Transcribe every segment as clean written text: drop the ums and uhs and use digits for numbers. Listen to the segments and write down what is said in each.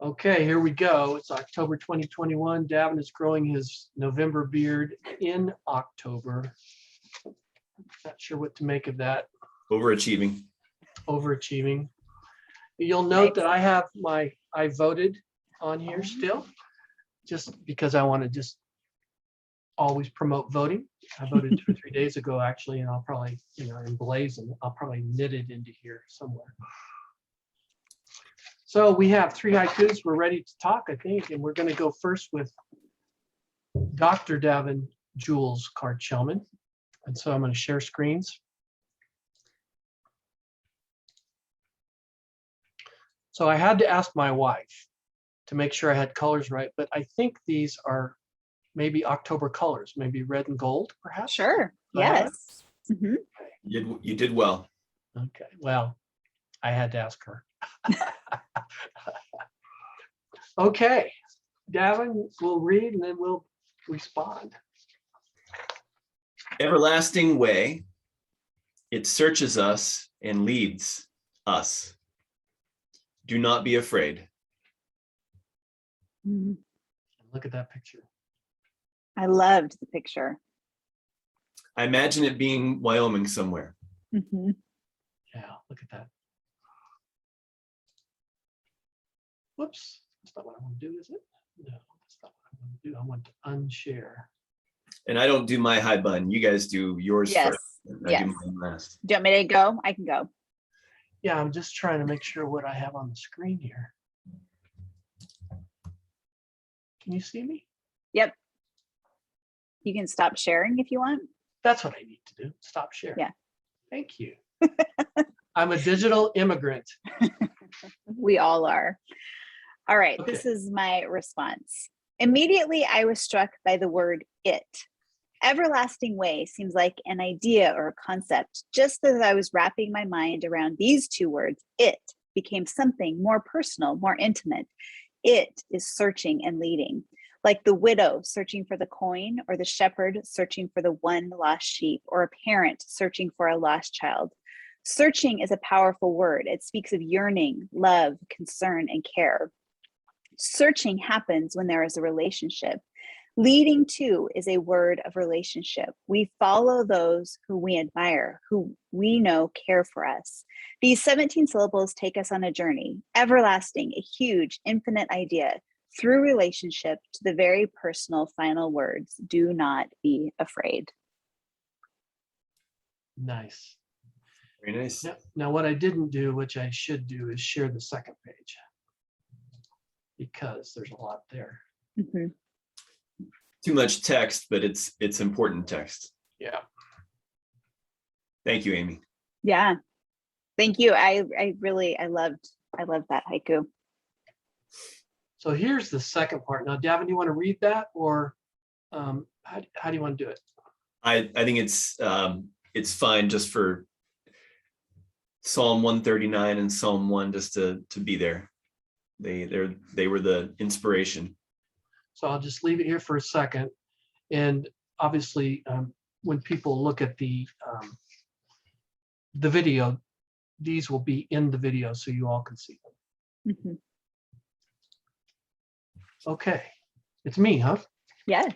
Okay, here we go. It's October 2021. Davin is growing his November beard in October. Not sure what to make of that. Overachieving. Overachieving. You'll note that I voted on here still, just because I want to just always promote voting. I voted 2 or 3 days ago, actually, and I'll probably, emblazon, I'll probably knit it into here somewhere. So we have 3 haikus. We're ready to talk, I think, and we're going to go first with Dr. Davin Jules Card-Shellman. And so I'm going to share screens. So I had to ask my wife to make sure I had colors right, but I think these are maybe October colors, maybe red and gold, perhaps? Sure, yes. Mm-hmm. You did well. Okay, well, I had to ask her. Okay, Davin will read and then we'll respond. Everlasting way, it searches us and leads us. Do not be afraid. Mm-hmm. Look at that picture. I loved the picture. I imagine it being Wyoming somewhere. Mm-hmm. Yeah, look at that. Whoops, that's not what I want to do, is it? No, that's not what I want to do. I want to unshare. And I don't do my high bun. You guys do yours Yes. first. I Yes. do mine last. Do you want me to go? I can go. Yeah, I'm just trying to make sure what I have on the screen here. Can you see me? Yep. You can stop sharing if you want. That's what I need to do. Stop sharing. Yeah. Thank you. I'm a digital immigrant. We all are. All right, Okay. This is my response. Immediately, I was struck by the word it. Everlasting way seems like an idea or a concept. Just as I was wrapping my mind around these 2 words, it became something more personal, more intimate. It is searching and leading, like the widow searching for the coin, or the shepherd searching for the one lost sheep, or a parent searching for a lost child. Searching is a powerful word. It speaks of yearning, love, concern, and care. Searching happens when there is a relationship. Leading to is a word of relationship. We follow those who we admire, who we know care for us. These 17 syllables take us on a journey, everlasting, a huge, infinite idea, through relationship to the very personal final words, do not be afraid. Nice. Very nice. Now, what I didn't do, which I should do, is share the second page, because there's a lot there. Mm-hmm. Too much text, but it's important text. Yeah. Thank you, Amy. Yeah. Thank you. I loved that haiku. So here's the second part. Now, Davin, you want to read that, or how do you want to do it? I think it's fine just for Psalm 139 and Psalm 1 just to be there. They were the inspiration. So I'll just leave it here for a second. And obviously, when people look at the video, these will be in the video so you all can see them. Mm-hmm. Okay, it's me, huh? Yes.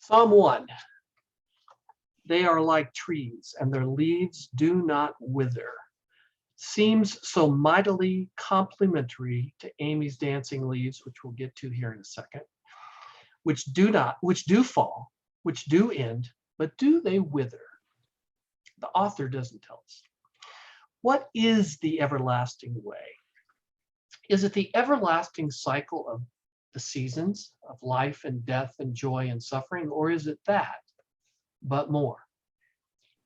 Psalm 1. They are like trees, and their leaves do not wither. Seems so mightily complementary to Amy's dancing leaves, which we'll get to here in a second, which do fall, which do end, but do they wither? The author doesn't tell us. What is the everlasting way? Is it the everlasting cycle of the seasons of life and death and joy and suffering, or is it that, but more?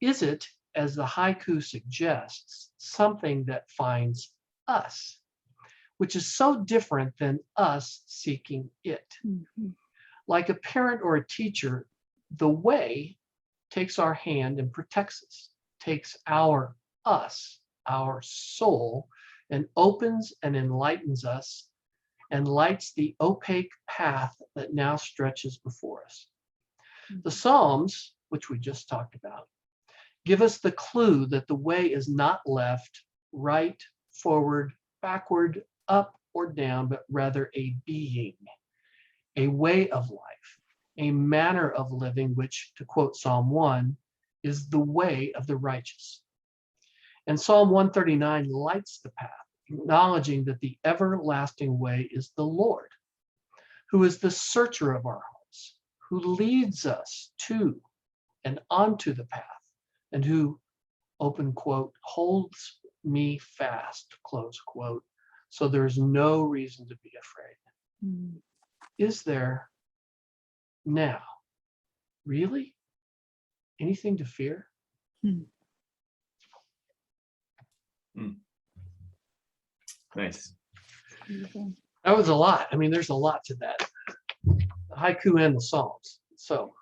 Is it, as the haiku suggests, something that finds us, which is so different than us seeking it? Mm-hmm. Like a parent or a teacher, the way takes our hand and protects us, takes our soul, and opens and enlightens us and lights the opaque path that now stretches before us. The Psalms, which we just talked about, give us the clue that the way is not left, right, forward, backward, up, or down, but rather a being, a way of life, a manner of living, which, to quote Psalm 1, is the way of the righteous. And Psalm 139 lights the path, acknowledging that the everlasting way is the Lord, who is the searcher of our hearts, who leads us to and onto the path, and who, open quote, holds me fast, close quote, so there's no reason to be afraid. Mm. Is there now really anything to fear? Hmm. Nice. Beautiful. That was a lot. I mean, there's a lot to that. The haiku and the Psalms. So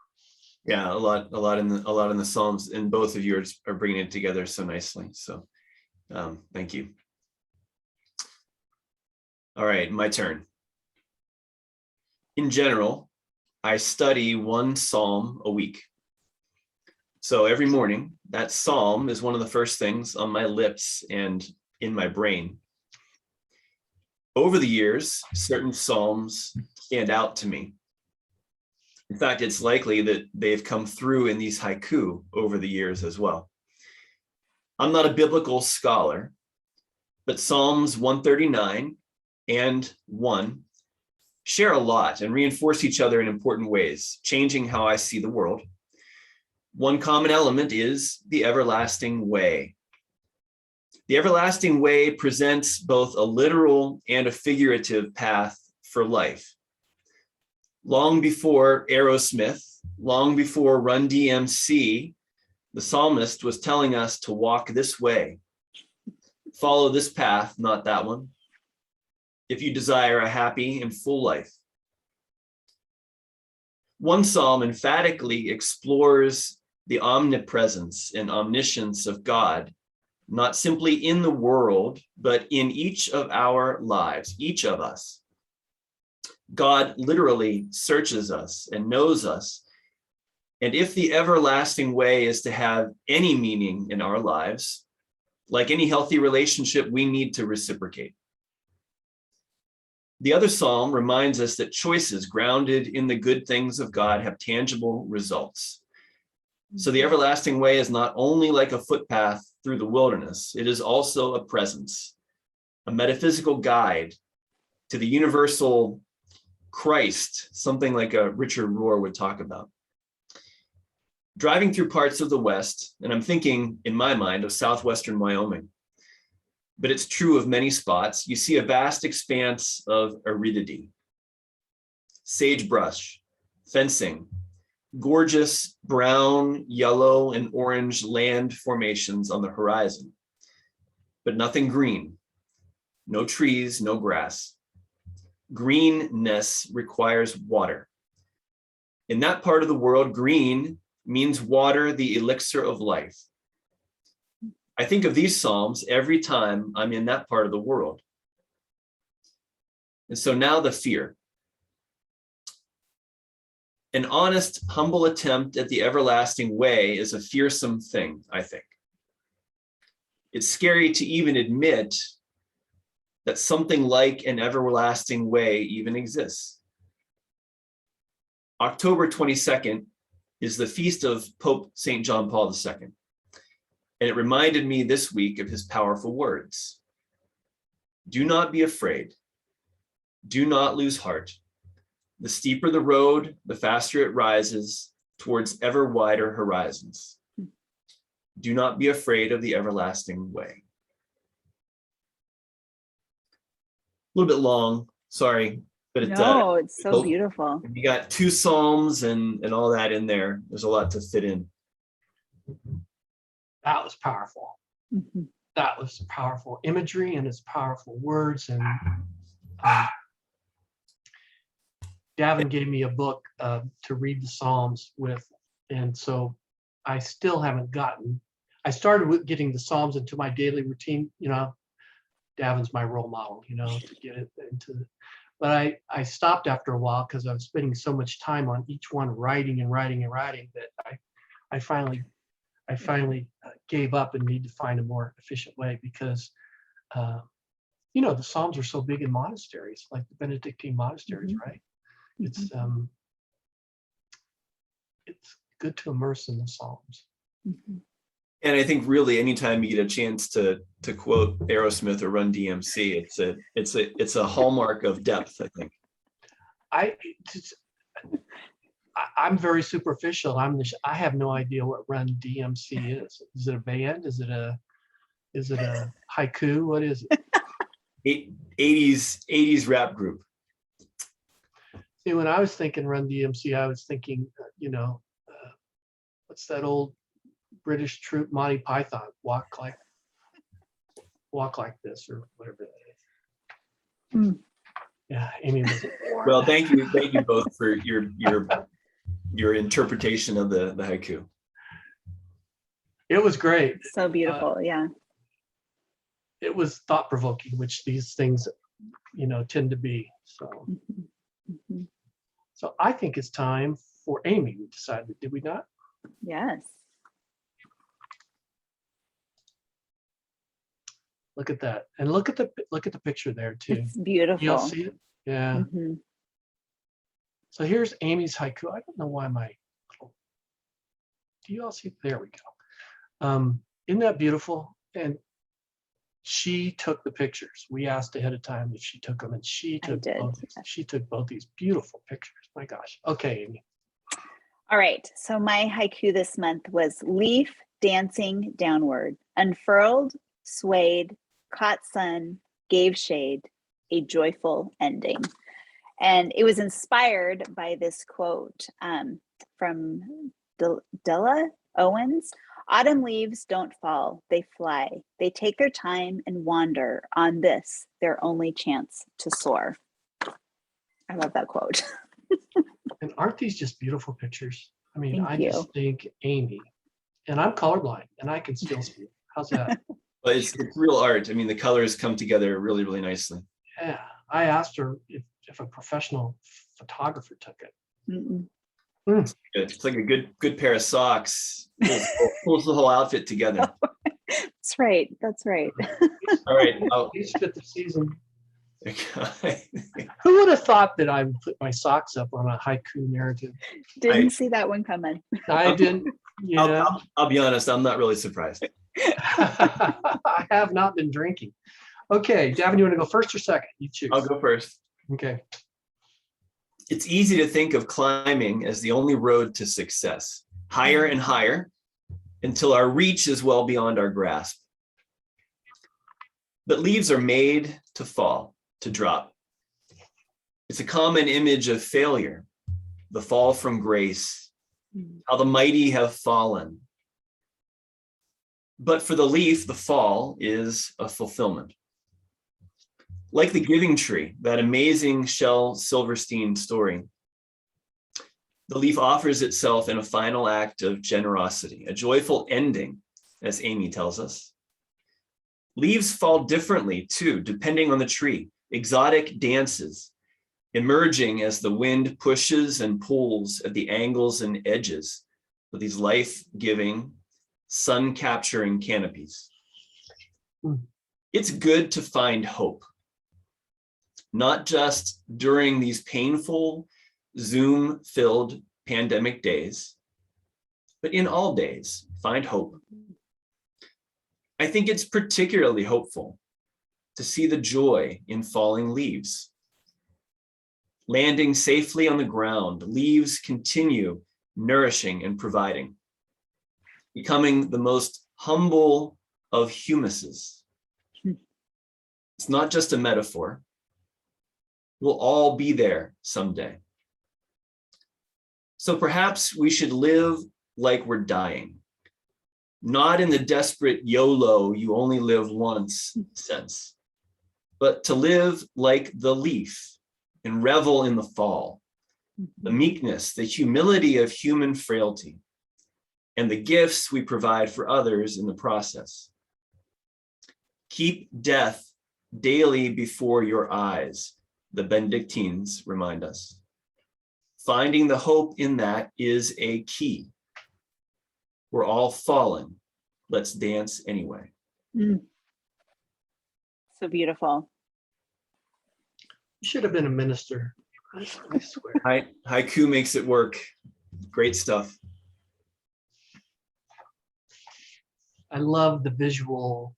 Yeah, a lot in the Psalms, and both of you are bringing it together so nicely. So thank you. All right, my turn. In general, I study one psalm a week. So every morning, that psalm is one of the first things on my lips and in my brain. Over the years, certain psalms stand out to me. In fact, it's likely that they've come through in these haiku over the years as well. I'm not a biblical scholar, but Psalms 139 and 1 share a lot and reinforce each other in important ways, changing how I see the world. One common element is the everlasting way. The everlasting way presents both a literal and a figurative path for life. Long before Aerosmith, long before Run DMC, the psalmist was telling us to walk this way. Follow this path, not that one, if you desire a happy and full life. One psalm emphatically explores the omnipresence and omniscience of God, not simply in the world, but in each of our lives, each of us. God literally searches us and knows us. And if the everlasting way is to have any meaning in our lives, like any healthy relationship, we need to reciprocate. The other psalm reminds us that choices grounded in the good things of God have tangible results. So the everlasting way is not only like a footpath through the wilderness, it is also a presence, a metaphysical guide to the universal Christ, something like a Richard Rohr would talk about. Driving through parts of the West, and I'm thinking in my mind of southwestern Wyoming, but it's true of many spots, you see a vast expanse of aridity, sagebrush, fencing, gorgeous brown, yellow, and orange land formations on the horizon, but nothing green, no trees, no grass. Greenness requires water. In that part of the world, green means water, the elixir of life. I think of these Psalms every time I'm in that part of the world. And so now the fear. An honest, humble attempt at the everlasting way is a fearsome thing, I think. It's scary to even admit that something like an everlasting way even exists. October 22nd is the feast of Pope St. John Paul II. And it reminded me this week of his powerful words. Do not be afraid. Do not lose heart. The steeper the road, the faster it rises towards ever wider horizons. Do not be afraid of the everlasting way. A little bit long, sorry, but No, it's so hope- beautiful. you got two Psalms and all that in there. There's a lot to fit in. that was powerful. Mhm. That was powerful imagery and it's powerful words. And Davin gave me a book to read the Psalms with. And so I still haven't I started with getting the Psalms into my daily routine. You know, Davin's my role model, you know, to get it into, but I stopped after a while because I was spending so much time on each one writing that I finally gave up and need to find a more efficient way because you know, the Psalms are so big in monasteries, like the Benedictine monasteries, right? It's good to immerse in the Psalms. And I think really anytime you get a chance to quote Aerosmith or Run DMC, it's a hallmark of depth, I think. I'm very superficial. I have no idea what Run DMC is. Is it a band? Is it a haiku? What is it? 80s rap group. See, when I was thinking Run DMC, I was thinking, you know, what's that old British troupe, Monty Python, walk like this, or whatever that is. Yeah, Amy was Well, thank you both for your interpretation of the haiku. It was great. So beautiful. Yeah. It was thought provoking, which these things, you know, tend to be. So I think it's time for Amy. We decided, did we not? Yes. Look at that, and look at the picture there too. It's beautiful. You all see it? Yeah. Mm-hmm. So here's Amy's haiku. I don't know why do you all see? There we go. Isn't that beautiful? And she took the pictures. We asked ahead of time if she took them, and she took both. She took both these beautiful pictures. My gosh. Okay, Amy. All right. So my haiku this month was leaf dancing downward, unfurled, swayed, caught sun, gave shade, a joyful ending. And it was inspired by this quote from Della Owens. Autumn leaves don't fall, they fly. They take their time and wander on this, their only chance to soar. I love that quote. And aren't these just beautiful pictures? I mean, Thank I you. just think Amy, and I'm colorblind, and I can still see it. How's that? But it's real art. I mean, the colors come together really, really nicely. Yeah, I asked her if a professional photographer took it. Good. It's like a good pair of socks. Pulls the whole outfit together. That's right. That's right. All right. These fit the season. Who would have thought that I would put my socks up on a haiku narrative? Didn't see that one coming. I didn't. Yeah. I'll be honest. I'm not really surprised. I have not been drinking. Okay, Davin, you want to go first or second? You choose. I'll go first. Okay. It's easy to think of climbing as the only road to success, higher and higher, until our reach is well beyond our grasp. But leaves are made to fall, to drop. It's a common image of failure, the fall from grace, how the mighty have fallen. But for the leaf, the fall is a fulfillment. Like the giving tree, that amazing Shel Silverstein story, the leaf offers itself in a final act of generosity, a joyful ending, as Amy tells us. Leaves fall differently too, depending on the tree. Exotic dances, emerging as the wind pushes and pulls at the angles and edges of these life-giving, sun-capturing canopies. It's good to find hope, not just during these painful, Zoom-filled pandemic days, but in all days, find hope. I think it's particularly hopeful to see the joy in falling leaves. Landing safely on the ground, leaves continue nourishing and providing, becoming the most humble of humuses. It's not just a metaphor. We'll all be there someday. So perhaps we should live like we're dying, not in the desperate YOLO, you only live once sense, but to live like the leaf and revel in the fall, the meekness, the humility of human frailty, and the gifts we provide for others in the process. Keep death daily before your eyes, the Benedictines remind us. Finding the hope in that is a key. We're all fallen. Let's dance anyway. So beautiful. You should have been a minister. I swear. Haiku makes it work. Great stuff. I love the visual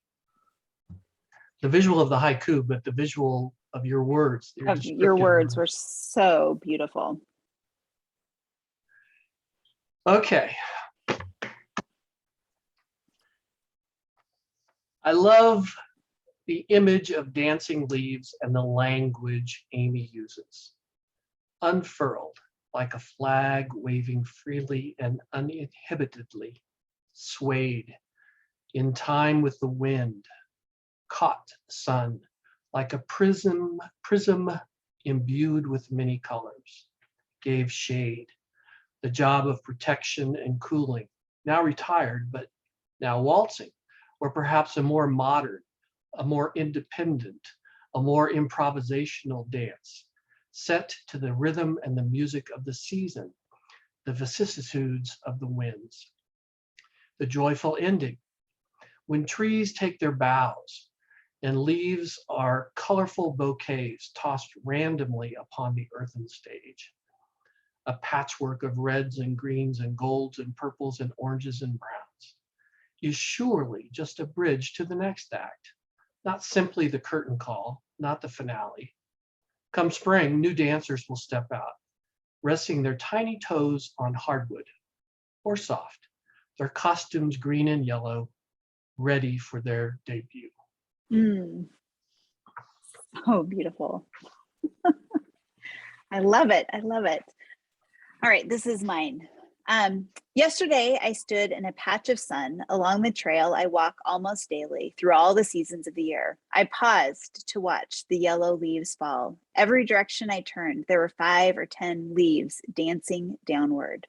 of the haiku, but the visual of your words. Your words were so beautiful. Okay. I love the image of dancing leaves and the language Amy uses. Unfurled, like a flag waving freely and uninhibitedly, swayed in time with the wind, caught the sun like a prism imbued with many colors, gave shade, the job of protection and cooling, now retired, but now waltzing, or perhaps a more modern, a more independent, a more improvisational dance, set to the rhythm and the music of the season, the vicissitudes of the winds. The joyful ending, when trees take their boughs and leaves are colorful bouquets tossed randomly upon the earthen stage. A patchwork of reds and greens and golds and purples and oranges and browns is surely just a bridge to the next act, not simply the curtain call, not the finale. Come spring, new dancers will step out, resting their tiny toes on hardwood or soft, their costumes green and yellow, ready for their debut. Oh, beautiful. I love it. I love it. All right, this is mine. Yesterday, I stood in a patch of sun along the trail I walk almost daily through all the seasons of the year. I paused to watch the yellow leaves fall. Every direction I turned, there were 5 or 10 leaves dancing downward.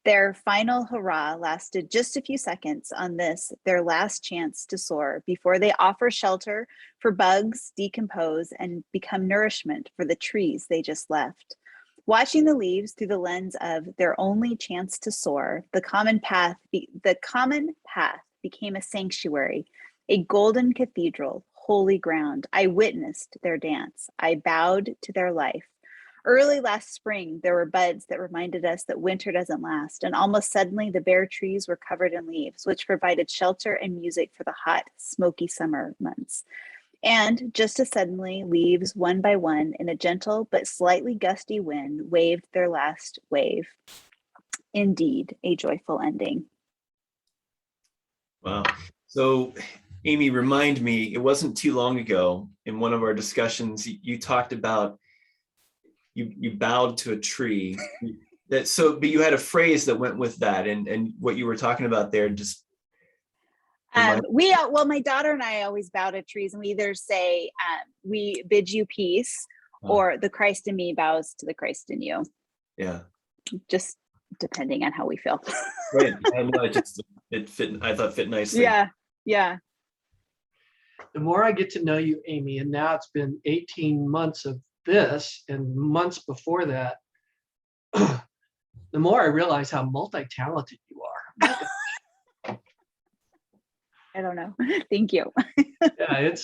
Their final hurrah lasted just a few seconds on this, their last chance to soar, before they offer shelter for bugs, decompose, and become nourishment for the trees they just left. Watching the leaves through the lens of their only chance to soar, the common path became a sanctuary, a golden cathedral, holy ground. I witnessed their dance. I bowed to their life. Early last spring, there were buds that reminded us that winter doesn't last, and almost suddenly the bare trees were covered in leaves, which provided shelter and music for the hot, smoky summer months. And just as suddenly, leaves one by one in a gentle but slightly gusty wind waved their last wave. Indeed, a joyful ending. Wow. So, Amy, remind me, it wasn't too long ago in one of our discussions, you talked about you bowed to a tree. But you had a phrase that went with that, and what you were talking about there just. My daughter and I always bow to trees, and we either say, we bid you peace, or the Christ in me bows to the Christ in you. Yeah. Just depending on how we feel. Right. I know, it fit, I thought fit nicely. Yeah. The more I get to know you, Amy, and now it's been 18 months of this and months before that, the more I realize how multi-talented you are. I don't know. Thank you. Yeah,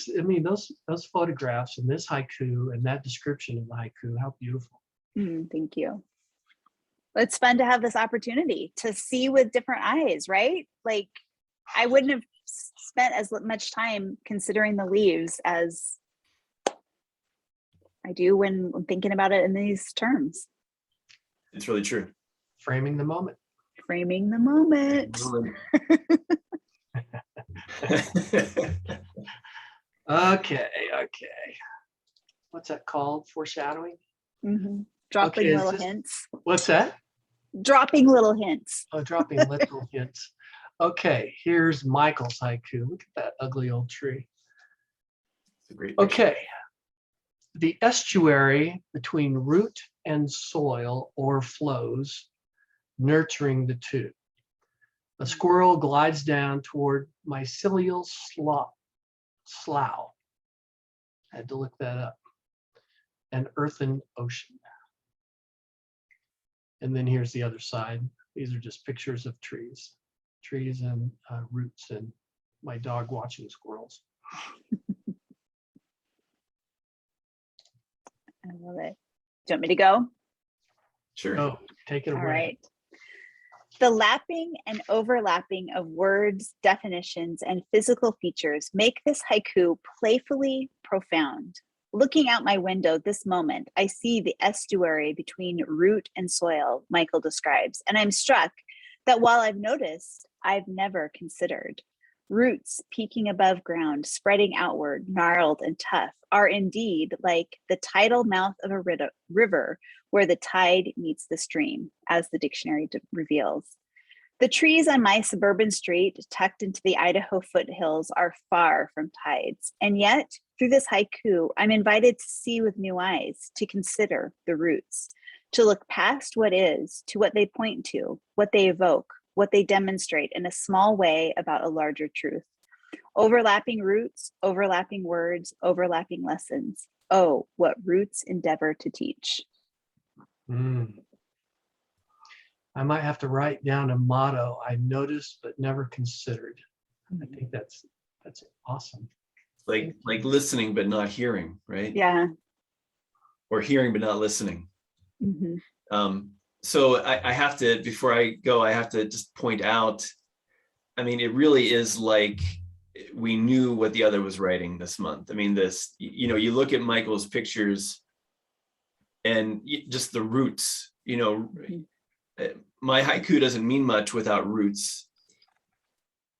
those photographs and this haiku and that description of the haiku, how beautiful. Thank you. It's fun to have this opportunity to see with different eyes, right? Like, I wouldn't have spent as much time considering the leaves as I do when I'm thinking about it in these terms. It's really true. Framing the moment. Framing the moment. Okay. What's that called? Foreshadowing? Mm-hmm. Dropping little hints. What's that? Dropping little hints. Oh, dropping little hints. Okay, here's Michael's haiku. Look at that ugly old tree. It's a great picture. Okay. The estuary between root and soil overflows, nurturing the two. A squirrel glides down toward mycelial slough. I had to look that up. An earthen ocean. And then here's the other side. These are just pictures of trees and roots, and my dog watching squirrels. I love it. Do you want me to go? Sure. Go, take it All away. right. The lapping and overlapping of words, definitions, and physical features make this haiku playfully profound. Looking out my window this moment, I see the estuary between root and soil Michael describes, and I'm struck that while I've noticed, I've never considered. Roots peeking above ground, spreading outward, gnarled and tough, are indeed like the tidal mouth of a river where the tide meets the stream, as the dictionary reveals. The trees on my suburban street, tucked into the Idaho foothills, are far from tides. And yet, through this haiku, I'm invited to see with new eyes, to consider the roots, to look past what is to what they point to, what they evoke, what they demonstrate in a small way about a larger truth. Overlapping roots, overlapping words, overlapping lessons. Oh, what roots endeavor to teach. Mm. I might have to write down a motto: I noticed but never considered. I think that's awesome. Like listening but not hearing, right? Yeah. Or hearing but not listening. Mm-hmm. So I have to, before I go, I have to just point out, I mean, it really is like we knew what the other was writing this month. I mean, this, you know, you look at Michael's pictures and just the roots, you know, my haiku doesn't mean much without roots.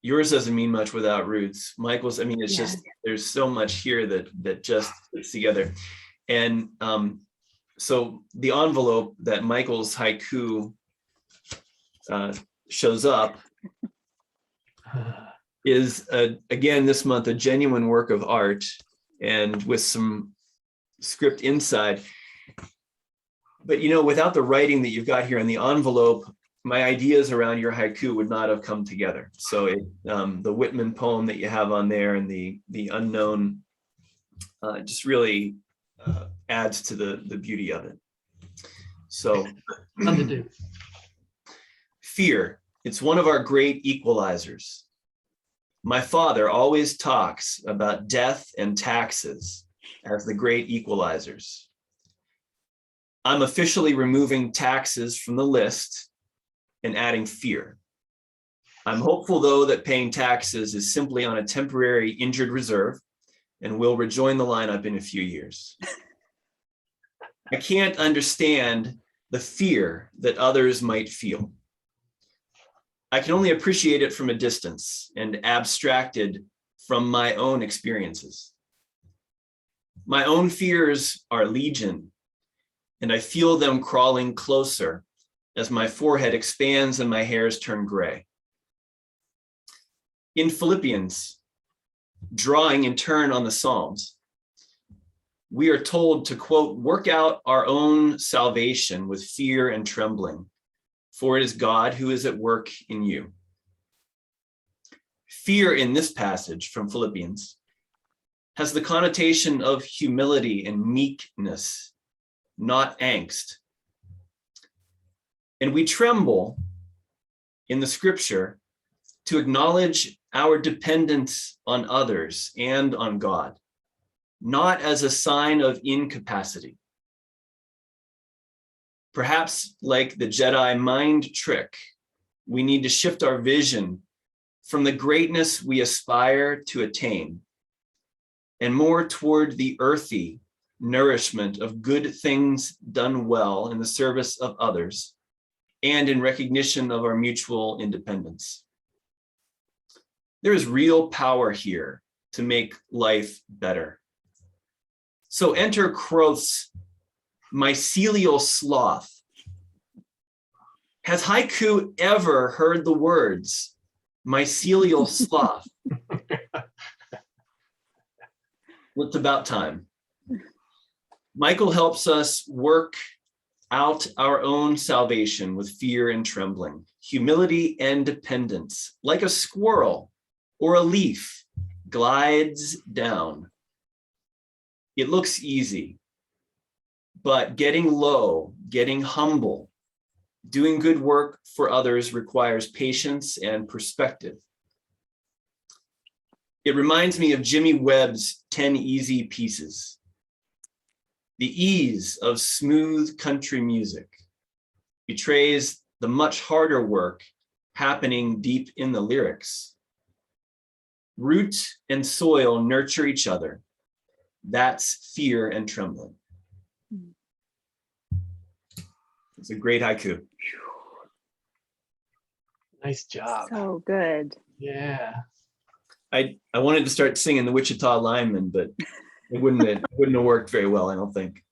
Yours doesn't mean much without roots. Michael's, I mean, it's just, there's so much here that just fits together. And so the envelope that Michael's haiku shows up is, again, this month, a genuine work of art and with some script inside. But, you know, without the writing that you've got here in the envelope, my ideas around your haiku would not have come together. So the Whitman poem that you have on there and the unknown just really adds to the beauty of it. So Fun to do. Fear, it's one of our great equalizers. My father always talks about death and taxes as the great equalizers. I'm officially removing taxes from the list and adding fear. I'm hopeful, though, that paying taxes is simply on a temporary injured reserve and will rejoin the lineup in a few years. I can't understand the fear that others might feel. I can only appreciate it from a distance and abstracted from my own experiences. My own fears are legion, and I feel them crawling closer as my forehead expands and my hairs turn gray. In Philippians, drawing in turn on the Psalms, we are told to, quote, work out our own salvation with fear and trembling, for it is God who is at work in you. Fear in this passage from Philippians has the connotation of humility and meekness, not angst. And we tremble in the scripture to acknowledge our dependence on others and on God, not as a sign of incapacity. Perhaps like the Jedi mind trick, we need to shift our vision from the greatness we aspire to attain and more toward the earthy nourishment of good things done well in the service of others and in recognition of our mutual independence. There is real power here to make life better. So enter Kroth's mycelial sloth. Has Haiku ever heard the words mycelial sloth? Well, it's about time. Michael helps us work out our own salvation with fear and trembling, humility and dependence, like a squirrel or a leaf glides down. It looks easy, but getting low, getting humble, doing good work for others requires patience and perspective. It reminds me of Jimmy Webb's 10 Easy Pieces. The ease of smooth country music betrays the much harder work happening deep in the lyrics. Root and soil nurture each other. That's fear and trembling. It's a great haiku. Nice job. So good. Yeah. I wanted to start singing the Wichita Lineman, but it wouldn't have worked very well, I don't think.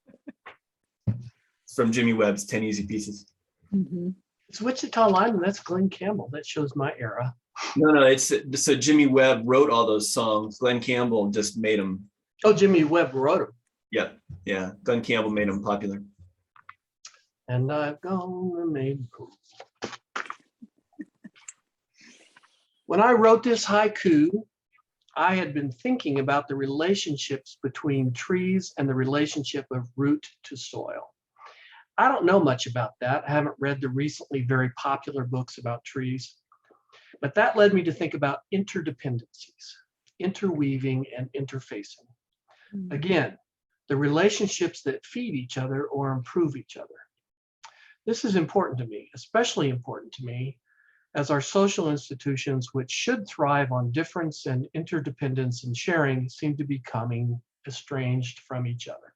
It's from Jimmy Webb's 10 Easy Pieces. Mhm. It's Wichita Lineman. That's Glenn Campbell. That shows my era. No, it's so Jimmy Webb wrote all those songs. Glenn Campbell just made them. Oh, Jimmy Webb wrote them. Yeah. Glenn Campbell made them popular. And I've gone made cool. When I wrote this haiku, I had been thinking about the relationships between trees and the relationship of root to soil. I don't know much about that. I haven't read the recently very popular books about trees, but that led me to think about interdependencies, interweaving and interfacing. Again, the relationships that feed each other or improve each other. This is important to me, especially important to me, as our social institutions, which should thrive on difference and interdependence and sharing, seem to be becoming estranged from each other.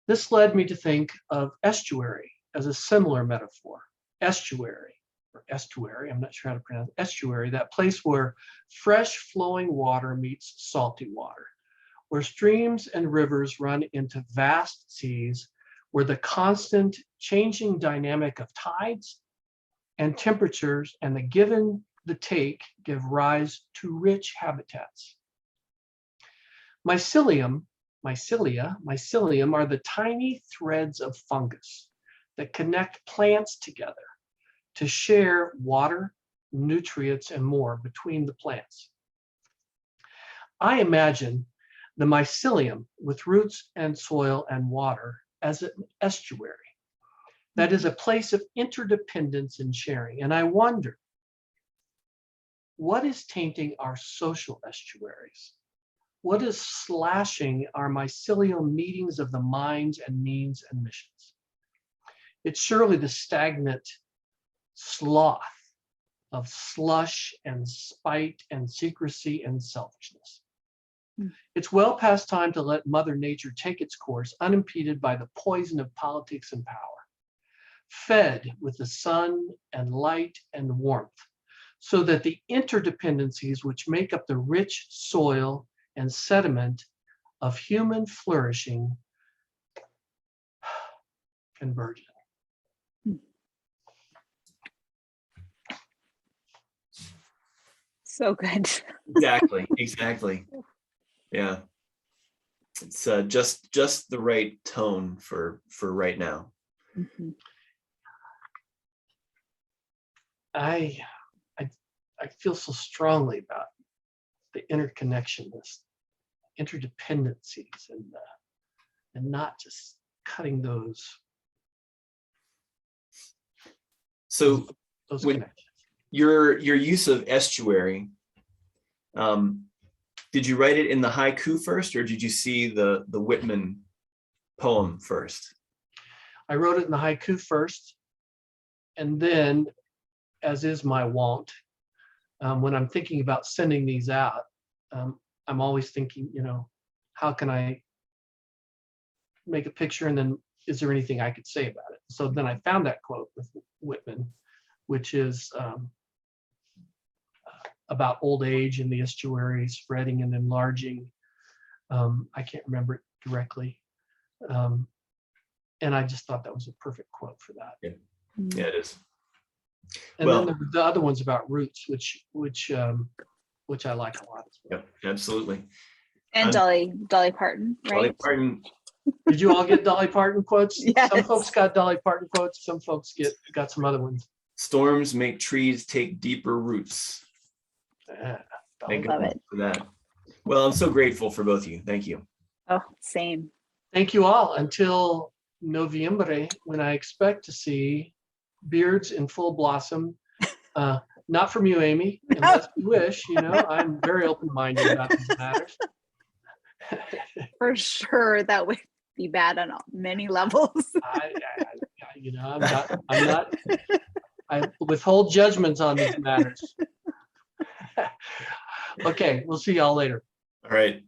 This led me to think of estuary as a similar metaphor. Estuary, or estuary, I'm not sure how to pronounce it, estuary, that place where fresh flowing water meets salty water, where streams and rivers run into vast seas, where the constant changing dynamic of tides and temperatures and the give and the take give rise to rich habitats. Mycelium are the tiny threads of fungus that connect plants together to share water, nutrients, and more between the plants. I imagine the mycelium with roots and soil and water as an estuary. That is a place of interdependence and sharing. And I wonder, what is tainting our social estuaries? What is slashing our mycelial meetings of the minds and means and missions? It's surely the stagnant sloth of slush and spite and secrecy and selfishness. It's well past time to let Mother Nature take its course unimpeded by the poison of politics and power, fed with the sun and light and warmth, so that the interdependencies which make up the rich soil and sediment of human flourishing can burgeon. So good. Exactly. Yeah. It's just the right tone for right now. Mm-hmm. I feel so strongly about the interconnection, this interdependencies, and not just cutting those So when connections. your use of estuary, did you write it in the haiku first, or did you see the Whitman poem first? I wrote it in the haiku first, and then, as is my wont, when I'm thinking about sending these out, I'm always thinking, how can I make a picture, and then is there anything I could say about it? So then I found that quote with Whitman, which is about old age and the estuary spreading and enlarging. I can't remember it directly. And I just thought that was a perfect quote for that. Yeah, it is. And then there were the other ones about roots, which I like a lot as well. Yeah, absolutely. And Dolly Parton, right? Dolly Parton. Did you all get Dolly Parton quotes? Yes. Some folks got Dolly Parton quotes. Some folks got some other ones. Storms make trees take deeper roots. Thank Love it. For that. Well, I'm so grateful for both of you. Thank you. Oh, same. Thank you all. Until Noviembre, when I expect to see beards in full blossom. Not from you, Amy, unless you wish. I'm very open-minded about these matters. For sure, that would be bad on many levels. I withhold judgments on these matters. Okay, we'll see y'all later. All right.